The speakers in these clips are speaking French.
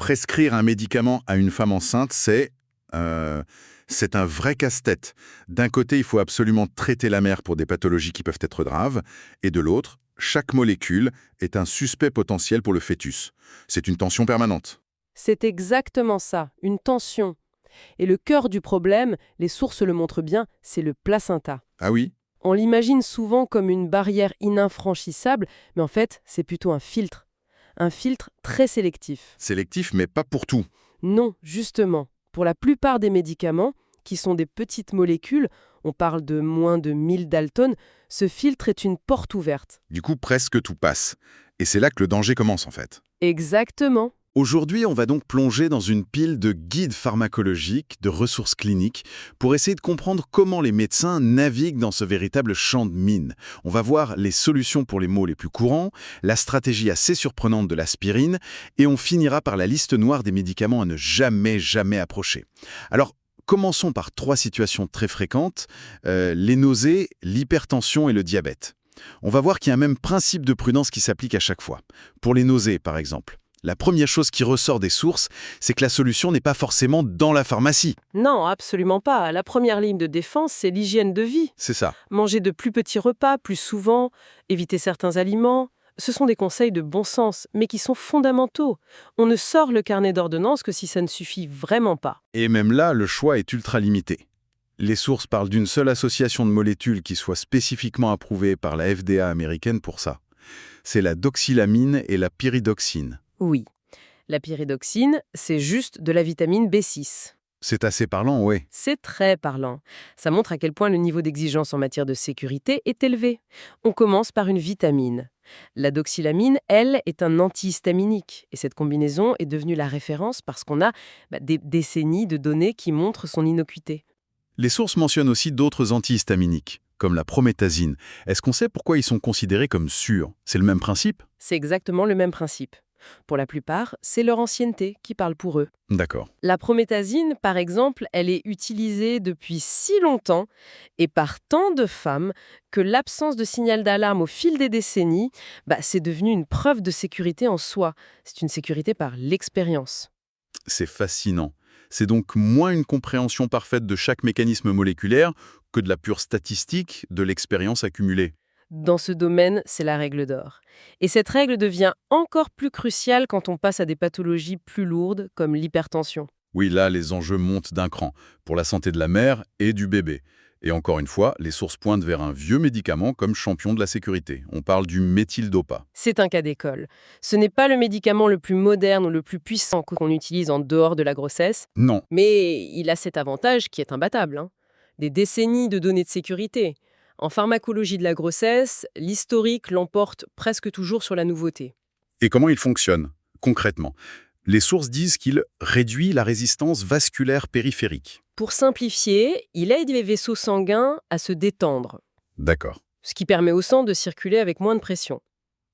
prescrire un médicament à une femme enceinte, c'est un vrai casse-tête. D'un côté, il faut absolument traiter la mère pour des pathologies qui peuvent être graves, et de l'autre, chaque molécule est un suspect potentiel pour le fœtus. C'est une tension permanente. C'est exactement ça, une tension. Et le cœur du problème, les sources le montrent bien, c'est le placenta. Ah oui? On l'imagine souvent comme une barrière ininfranchissable, mais en fait, c'est plutôt un filtre. Un filtre très sélectif. Sélectif, mais pas pour tout. Non, justement. Pour la plupart des médicaments, qui sont des petites molécules, on parle de moins de 1000 Dalton, ce filtre est une porte ouverte. Du coup, presque tout passe. Et c'est là que le danger commence, en fait. Exactement. Aujourd'hui, on va donc plonger dans une pile de guides pharmacologiques, de ressources cliniques, pour essayer de comprendre comment les médecins naviguent dans ce véritable champ de mine. On va voir les solutions pour les maux les plus courants, la stratégie assez surprenante de l'aspirine, et on finira par la liste noire des médicaments à ne jamais approcher. Alors, commençons par 3 situations très fréquentes, les nausées, l'hypertension et le diabète. On va voir qu'il y a un même principe de prudence qui s'applique à chaque fois. Pour les nausées, par exemple. La première chose qui ressort des sources, c'est que la solution n'est pas forcément dans la pharmacie. Non, absolument pas. La première ligne de défense, c'est l'hygiène de vie. C'est ça. Manger de plus petits repas, plus souvent, éviter certains aliments. Ce sont des conseils de bon sens, mais qui sont fondamentaux. On ne sort le carnet d'ordonnances que si ça ne suffit vraiment pas. Et même là, le choix est ultra limité. Les sources parlent d'une seule association de molécules qui soit spécifiquement approuvée par la FDA américaine pour ça. C'est la doxylamine et la pyridoxine. Oui. La pyridoxine, c'est juste de la vitamine B6. C'est assez parlant, ouais. C'est très parlant. Ça montre à quel point le niveau d'exigence en matière de sécurité est élevé. On commence par une vitamine. La doxylamine, elle, est un antihistaminique. Et cette combinaison est devenue la référence parce qu'on a des décennies de données qui montrent son innocuité. Les sources mentionnent aussi d'autres antihistaminiques, comme la prométhazine. Est-ce qu'on sait pourquoi ils sont considérés comme sûrs? C'est le même principe? C'est exactement le même principe. Pour la plupart, c'est leur ancienneté qui parle pour eux. D'accord. La prométhazine, par exemple, elle est utilisée depuis si longtemps et par tant de femmes que l'absence de signal d'alarme au fil des décennies, c'est devenu une preuve de sécurité en soi. C'est une sécurité par l'expérience. C'est fascinant. C'est donc moins une compréhension parfaite de chaque mécanisme moléculaire que de la pure statistique de l'expérience accumulée. Dans ce domaine, c'est la règle d'or. Et cette règle devient encore plus cruciale quand on passe à des pathologies plus lourdes, comme l'hypertension. Oui, là, les enjeux montent d'un cran, pour la santé de la mère et du bébé. Et encore une fois, les sources pointent vers un vieux médicament comme champion de la sécurité. On parle du méthyldopa. C'est un cas d'école. Ce n'est pas le médicament le plus moderne ou le plus puissant qu'on utilise en dehors de la grossesse, Non, mais il a cet avantage qui est imbattable. Des décennies de données de sécurité. En pharmacologie de la grossesse, l'historique l'emporte presque toujours sur la nouveauté. et comment il fonctionne, concrètement? Les sources disent qu'il réduit la résistance vasculaire périphérique. Pour simplifier, il aide les vaisseaux sanguins à se détendre, D'accord. ce qui permet au sang de circuler avec moins de pression.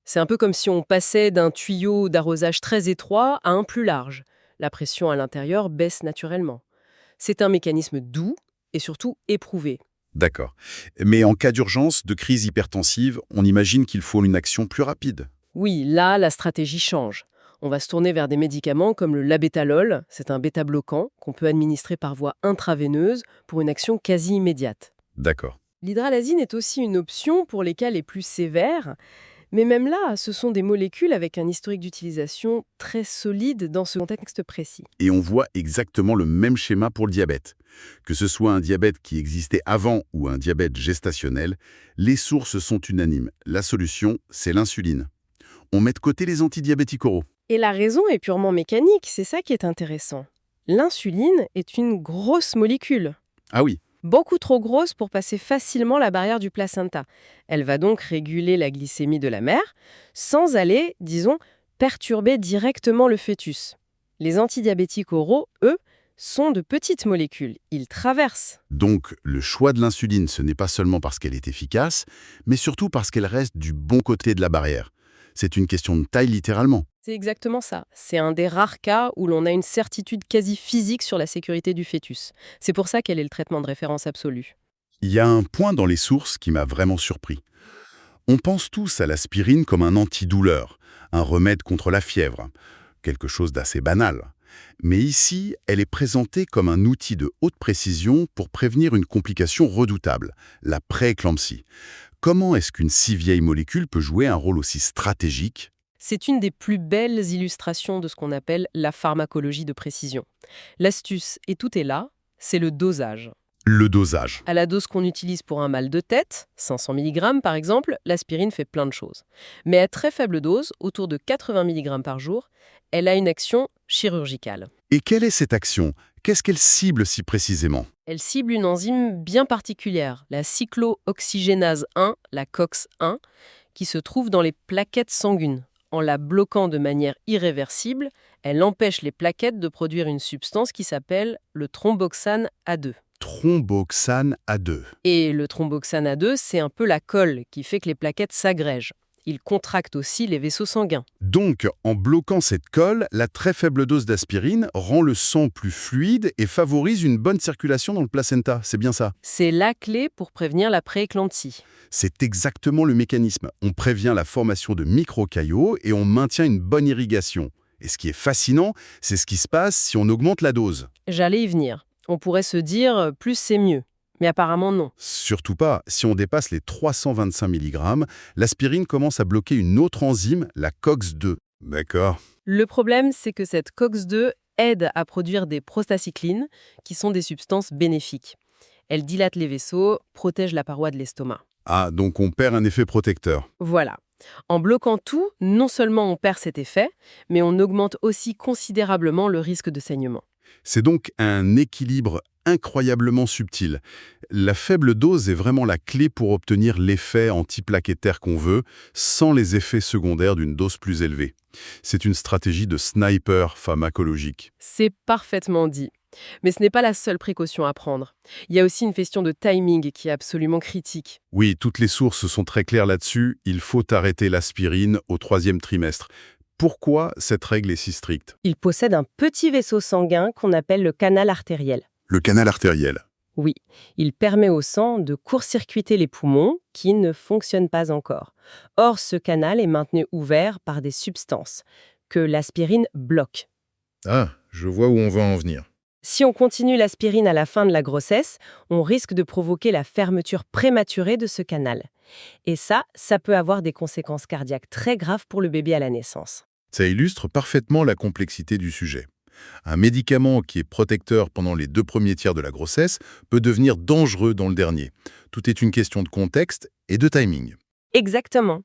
C'est un peu comme si on passait d'un tuyau d'arrosage très étroit à un plus large. La pression à l'intérieur baisse naturellement. C'est un mécanisme doux et surtout éprouvé. D'accord. Mais en cas d'urgence, de crise hypertensive, on imagine qu'il faut une action plus rapide. Oui, là, la stratégie change. On va se tourner vers des médicaments comme le labétalol, c'est un bêta-bloquant qu'on peut administrer par voie intraveineuse pour une action quasi immédiate. D'accord. L'hydralazine est aussi une option pour les cas les plus sévères, mais même là, ce sont des molécules avec un historique d'utilisation très solide dans ce contexte précis. Et on voit exactement le même schéma pour le diabète. Que ce soit un diabète qui existait avant ou un diabète gestationnel, les sources sont unanimes. La solution, c'est l'insuline. On met de côté les antidiabétiques oraux. Et la raison est purement mécanique, c'est ça qui est intéressant. L'insuline est une grosse molécule. Ah oui, Beaucoup trop grosse pour passer facilement la barrière du placenta. Elle va donc réguler la glycémie de la mère sans aller, disons, perturber directement le fœtus. Les antidiabétiques oraux, eux, sont de petites molécules. Ils traversent. donc le choix de l'insuline, ce n'est pas seulement parce qu'elle est efficace, mais surtout parce qu'elle reste du bon côté de la barrière. C'est une question de taille littéralement. C'est exactement ça. C'est un des rares cas où l'on a une certitude quasi physique sur la sécurité du fœtus. C'est pour ça qu'elle est le traitement de référence absolu. Il y a un point dans les sources qui m'a vraiment surpris. On pense tous à l'aspirine comme un antidouleur, un remède contre la fièvre. quelque chose d'assez banal. Mais ici, elle est présentée comme un outil de haute précision pour prévenir une complication redoutable, la prééclampsie. Comment est-ce qu'une si vieille molécule peut jouer un rôle aussi stratégique? C'est une des plus belles illustrations de ce qu'on appelle la pharmacologie de précision. L'astuce, et tout est là, c'est le dosage. Le dosage. À la dose qu'on utilise pour un mal de tête, 500 mg par exemple, l'aspirine fait plein de choses. Mais à très faible dose, autour de 80 mg par jour, elle a une action chirurgicale. Et quelle est cette action? Qu'est-ce qu'elle cible si précisément? Elle cible une enzyme bien particulière, la cyclooxygénase 1, la COX-1, qui se trouve dans les plaquettes sanguines. En la bloquant de manière irréversible, elle empêche les plaquettes de produire une substance qui s'appelle le thromboxane A2. Thromboxane A2. Et le thromboxane A2, c'est un peu la colle qui fait que les plaquettes s'agrègent. Il contracte aussi les vaisseaux sanguins. Donc, en bloquant cette colle, la très faible dose d'aspirine rend le sang plus fluide et favorise une bonne circulation dans le placenta. C'est bien ça? C'est la clé pour prévenir la prééclampsie. C'est exactement le mécanisme. On prévient la formation de microcaillots et on maintient une bonne irrigation. Et ce qui est fascinant, c'est ce qui se passe si on augmente la dose. J'allais y venir. On pourrait se dire plus c'est mieux. Mais apparemment non. Surtout pas, si on dépasse les 325 mg, l'aspirine commence à bloquer une autre enzyme, la COX-2. D'accord. Le problème, c'est que cette COX-2 aide à produire des prostacyclines, qui sont des substances bénéfiques. Elles dilatent les vaisseaux, protègent la paroi de l'estomac. Ah, donc on perd un effet protecteur. Voilà. En bloquant tout, non seulement on perd cet effet, mais on augmente aussi considérablement le risque de saignement. C'est donc un équilibre incroyablement subtil. La faible dose est vraiment la clé pour obtenir l'effet antiplaquettaire qu'on veut, sans les effets secondaires d'une dose plus élevée. C'est une stratégie de sniper pharmacologique. C'est parfaitement dit. Mais ce n'est pas la seule précaution à prendre. Il y a aussi une question de timing qui est absolument critique. Oui, toutes les sources sont très claires là-dessus. Il faut arrêter l'aspirine au 3e trimestre. Pourquoi cette règle est si stricte? Il possède un petit vaisseau sanguin qu'on appelle le canal artériel. Le canal artériel. Oui, il permet au sang de court-circuiter les poumons qui ne fonctionnent pas encore. Or, ce canal est maintenu ouvert par des substances que l'aspirine bloque. Ah, je vois où on va en venir. Si on continue l'aspirine à la fin de la grossesse, on risque de provoquer la fermeture prématurée de ce canal. Et ça peut avoir des conséquences cardiaques très graves pour le bébé à la naissance. Ça illustre parfaitement la complexité du sujet. Un médicament qui est protecteur pendant les 2 premiers tiers de la grossesse peut devenir dangereux dans le dernier. Tout est une question de contexte et de timing. Exactement.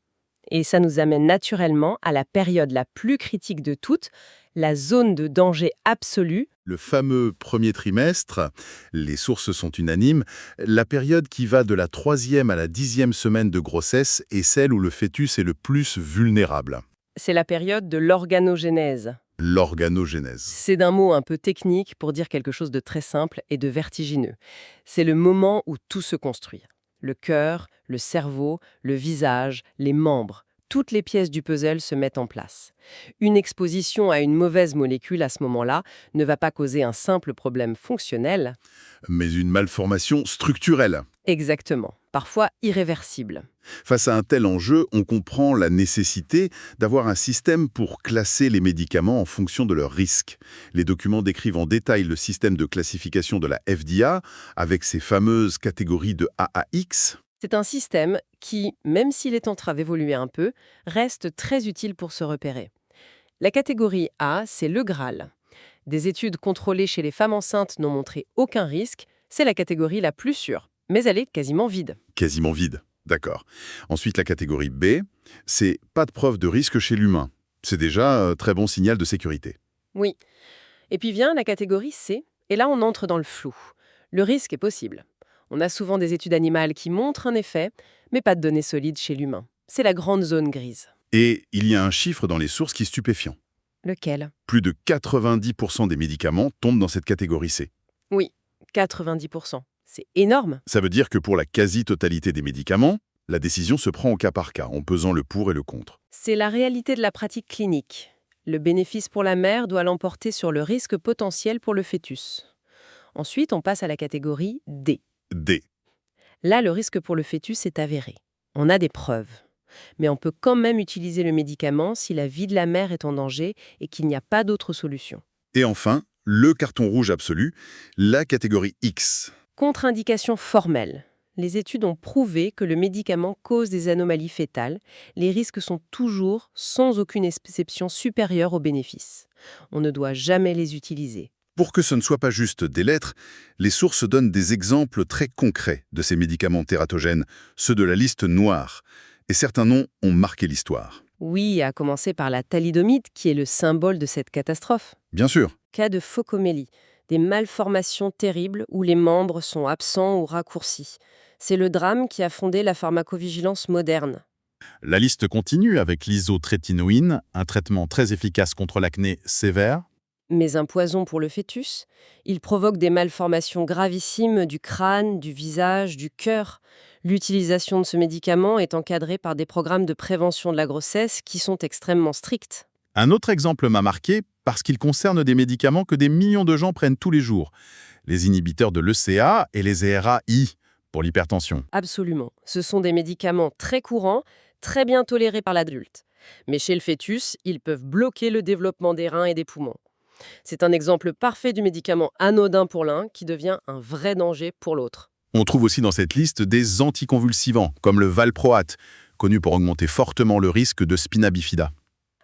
Et ça nous amène naturellement à la période la plus critique de toutes, la zone de danger absolu. Le fameux premier trimestre, les sources sont unanimes, la période qui va de la 3e à la 10e semaine de grossesse est celle où le fœtus est le plus vulnérable. C'est la période de l'organogénèse. L'organogénèse. C'est d'un mot un peu technique pour dire quelque chose de très simple et de vertigineux. C'est le moment où tout se construit. Le cœur, le cerveau, le visage, les membres, toutes les pièces du puzzle se mettent en place. Une exposition à une mauvaise molécule à ce moment-là ne va pas causer un simple problème fonctionnel. Mais une malformation structurelle. Exactement, parfois irréversible. Face à un tel enjeu, on comprend la nécessité d'avoir un système pour classer les médicaments en fonction de leur risque. Les documents décrivent en détail le système de classification de la FDA, avec ses fameuses catégories de A à X. C'est un système qui, même s'il est en train d'évoluer un peu, reste très utile pour se repérer. La catégorie A, c'est le Graal. Des études contrôlées chez les femmes enceintes n'ont montré aucun risque, c'est la catégorie la plus sûre, mais elle est quasiment vide. Quasiment vide, d'accord. Ensuite, la catégorie B, c'est pas de preuve de risque chez l'humain. C'est déjà un très bon signal de sécurité. Oui. Et puis vient la catégorie C, et là on entre dans le flou. Le risque est possible. On a souvent des études animales qui montrent un effet, mais pas de données solides chez l'humain. C'est la grande zone grise. Et il y a un chiffre dans les sources qui est stupéfiant. Lequel? Plus de 90% des médicaments tombent dans cette catégorie C. Oui, 90%. C'est énorme. Ça veut dire que pour la quasi-totalité des médicaments, la décision se prend au cas par cas, en pesant le pour et le contre. C'est la réalité de la pratique clinique. Le bénéfice pour la mère doit l'emporter sur le risque potentiel pour le fœtus. Ensuite, on passe à la catégorie D. D. Là, le risque pour le fœtus est avéré. On a des preuves. Mais on peut quand même utiliser le médicament si la vie de la mère est en danger et qu'il n'y a pas d'autre solution. Et enfin, le carton rouge absolu, la catégorie X. Contre-indication formelle. Les études ont prouvé que le médicament cause des anomalies fœtales. Les risques sont toujours, sans aucune exception, supérieurs aux bénéfices. On ne doit jamais les utiliser. Pour que ce ne soit pas juste des lettres, les sources donnent des exemples très concrets de ces médicaments tératogènes, ceux de la liste noire. Et certains noms ont marqué l'histoire. Oui, à commencer par la thalidomide, qui est le symbole de cette catastrophe. Bien sûr. Cas de phocomélie, des malformations terribles où les membres sont absents ou raccourcis. C'est le drame qui a fondé la pharmacovigilance moderne. La liste continue avec l'isotrétinoïne, un traitement très efficace contre l'acné sévère. Mais un poison pour le fœtus, il provoque des malformations gravissimes du crâne, du visage, du cœur. L'utilisation de ce médicament est encadrée par des programmes de prévention de la grossesse qui sont extrêmement stricts. Un autre exemple m'a marqué parce qu'il concerne des médicaments que des millions de gens prennent tous les jours. Les inhibiteurs de l'ECA et les ERA-I pour l'hypertension. Absolument. Ce sont des médicaments très courants, très bien tolérés par l'adulte. Mais chez le fœtus, ils peuvent bloquer le développement des reins et des poumons. C'est un exemple parfait du médicament anodin pour l'un qui devient un vrai danger pour l'autre. On trouve aussi dans cette liste des anticonvulsivants, comme le valproate, connu pour augmenter fortement le risque de spina bifida.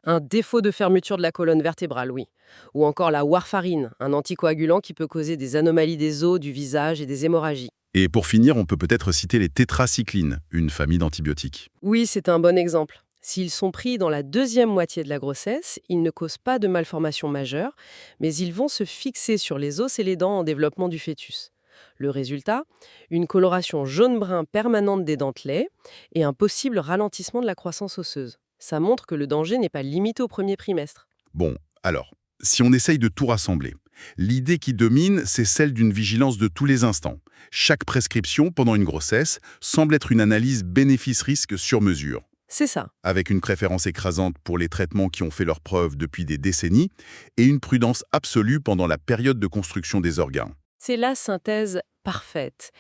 Un défaut de fermeture de la colonne vertébrale, oui. Ou encore la warfarine, un anticoagulant qui peut causer des anomalies des os, du visage et des hémorragies. Et pour finir, on peut peut-être citer les tétracyclines, une famille d'antibiotiques. Oui, c'est un bon exemple. S'ils sont pris dans la deuxième moitié de la grossesse, ils ne causent pas de malformation majeure, mais ils vont se fixer sur les os et les dents en développement du fœtus. Le résultat, une coloration jaune-brun permanente des dentelets et un possible ralentissement de la croissance osseuse. Ça montre que le danger n'est pas limité au premier trimestre. Bon, alors, si on essaye de tout rassembler, l'idée qui domine, c'est celle d'une vigilance de tous les instants. Chaque prescription pendant une grossesse semble être une analyse bénéfice-risque sur mesure. C'est ça. Avec une préférence écrasante pour les traitements qui ont fait leurs preuves depuis des décennies et une prudence absolue pendant la période de construction des organes. C'est la synthèse parfaite.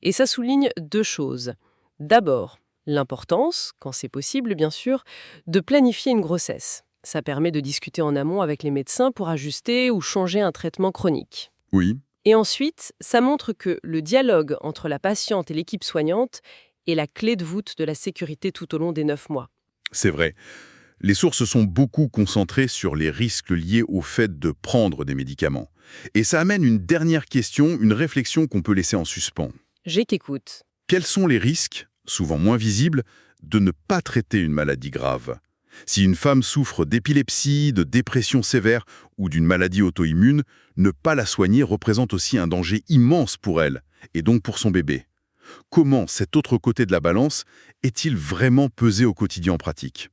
Et ça souligne deux choses. D'abord, l'importance, quand c'est possible bien sûr, de planifier une grossesse. Ça permet de discuter en amont avec les médecins pour ajuster ou changer un traitement chronique. Oui, Et ensuite, ça montre que le dialogue entre la patiente et l'équipe soignante est la clé de voûte de la sécurité tout au long des 9 mois. c'est vrai. Les sources sont beaucoup concentrées sur les risques liés au fait de prendre des médicaments. Et ça amène une dernière question, une réflexion qu'on peut laisser en suspens. J'écoute. Quels sont les risques, souvent moins visibles, de ne pas traiter une maladie grave ? Si une femme souffre d'épilepsie, de dépression sévère ou d'une maladie auto-immune, ne pas la soigner représente aussi un danger immense pour elle, et donc pour son bébé. Comment cet autre côté de la balance est-il vraiment pesé au quotidien en pratique ?